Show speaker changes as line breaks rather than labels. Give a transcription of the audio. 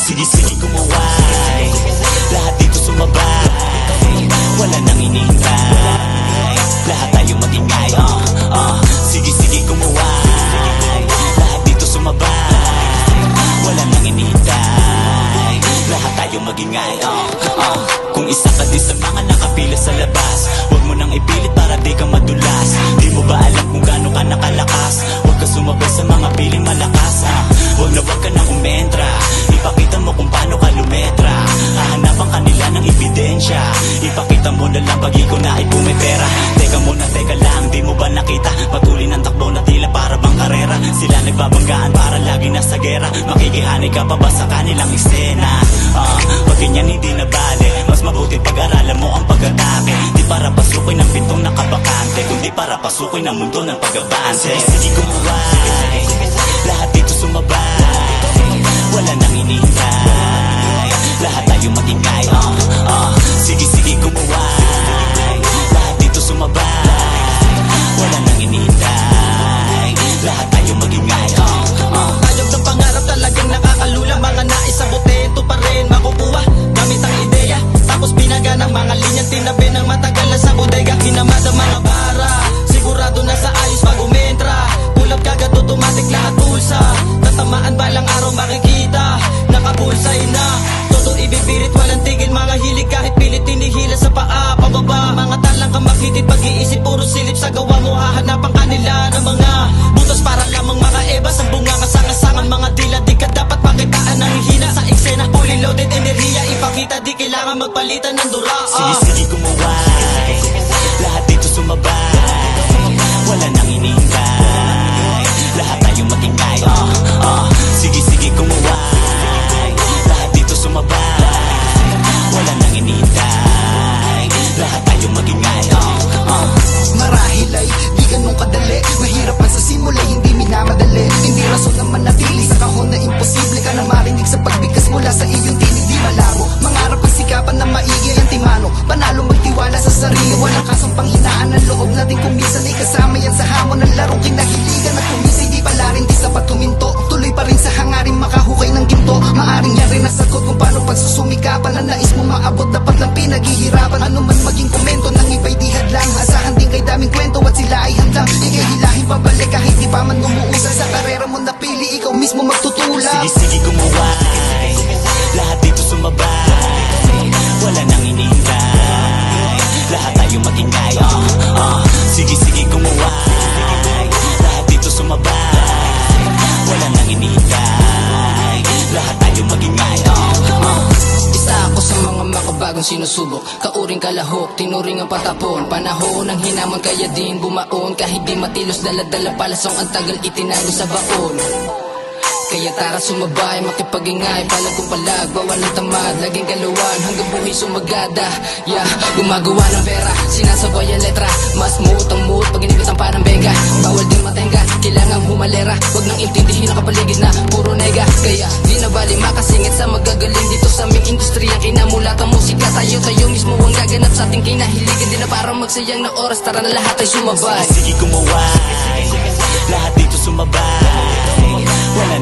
Sige kumuway, lahat dito sumabay, wala nang inihintay, lahat tayo magingay. Sige kumuway, lahat dito sumabay, wala nang inihintay, lahat tayo magingay. Kung isa ka din sa mga nakapila sa labas, huwag mo nang ipilit para di ka madulas. Di mo ba alam kung gaano ka nakalakas? Huwag ka sumabay sa mga piling malakas. Huwag ka nang umentra, ipakita mo kung paano ka lumetra. Hahanapan kanila ng ebidensya, ipakita mo na lang pag ikaw na ay pumipera. Teka muna, teka lang, di mo ba nakita? Patuloy ng takbo na tila para bang karera. Sila nagbabanggaan para lagi nasa gera. Makikihanay ka pa ba sa kanilang eksena? Pag ganyan hindi na bale, mas mabuti pag-aralan mo ang pag-atake. Di para pasukin ang pintong nakabakante, kundi para pasukin ang mundo ng pag-abante. Sige kumuway, lahat dito sumabay, wala nang inihintay, lahat tayo magingay. Sige kumuway, lahat dito sumabay, wala nang inihintay, lahat tayo magingay.
Tayog ng pangarap talagang nakakalula, mga nais sa boteto pa rin makukuha gamit ang ideya, tapos pinaga ng mga linya, tinabi ng matagal na sa bodega, hinamad ang mga bara, sigurado na sa ayos pag umentra, pulap kagad automatic lahat pulsa, tatamaan balang araw makikita, nakapulsay na, todo ibibirit walang tigil, mga hilig kahit pilit tinihila sa paa, pababa, mga talang kamakitid, pag-iisip puro silip sa gawa mo, hahanapan kanila ng mga butas para lamang mga ebas, ang bunga kasangasangan, mga dila di ka dapat pakitaan ng hina sa eksena, fully loaded enerhiya, ipakita di kailangan magpalitan ng dura.
Sige kumuway, lahat dito sumabay, wala nang inihintay, lahat tayo magingay. Sige kumuway, lahat dito sumabay, wala nang inihintay, lahat tayo magingay.
Marahil ay di ganun kadali, mahirap man sa simula, hindi minamadali. Hindi rason na manatili sa kahon na imposible ka na marinig sa pagbigkas mula sa iyong tinig, di malabo. Mangarap ang sikapan na maigi ang timano, panalo magtiwala sa sarili, walang kasang panghinaan ng loob natin. Kuminsan ay kasama yan sa hamon ng larong kinahiligan, at kuminsan di pala rin di sapat tuminto, tuloy pa rin sa hangarin makahukay ng ginto. Maaring yan rin ang sagot kung paano pagsusumikapan na nais mo maabot, dapat lang pinaghihirapan. Ano man maging komento ng iba'y di hadlang, asahan din kay daming kwento at sila ay handang ikay hilahin pabalik kahit di pa man umuusal sa karera mo napili, ikaw mismo magtutulak.
Sige kumuway, lahat dito sumabay, wala nang inihintay, lahat tayo magingay. Sige kumuway, lahat dito sumabay, wala nang inihintay, lahat tayo magingay.
Isa ako sa mga makabagong sinusubok, kauring kalahok, tinuring ang patapon, panahon ng hinamon kaya din bumaon, kahit di matilos daladala palasong ang tagal itinago sa baon. Kaya tara sumabay, makipag-ingay, palag kung palag, bawal ng tamad, laging galuan, hanggang buhay sumagada. Gumagawa ng pera, sinasabay ang letra, mas mood ang mood, pag inibit ang parang benga, bawal din matenga, kailangan humalera, wag nang intindihin ang kapaligid na puro nega. Kaya di na bali makasingit sa magagaling dito sa aming industriya, kinamulat ang musika, tayo mismo ang gaganap sa ating kinahiligan, di na parang magsayang na oras, tara na lahat ay sumabay.
Sige kumuway, lahat dito sumabay, wala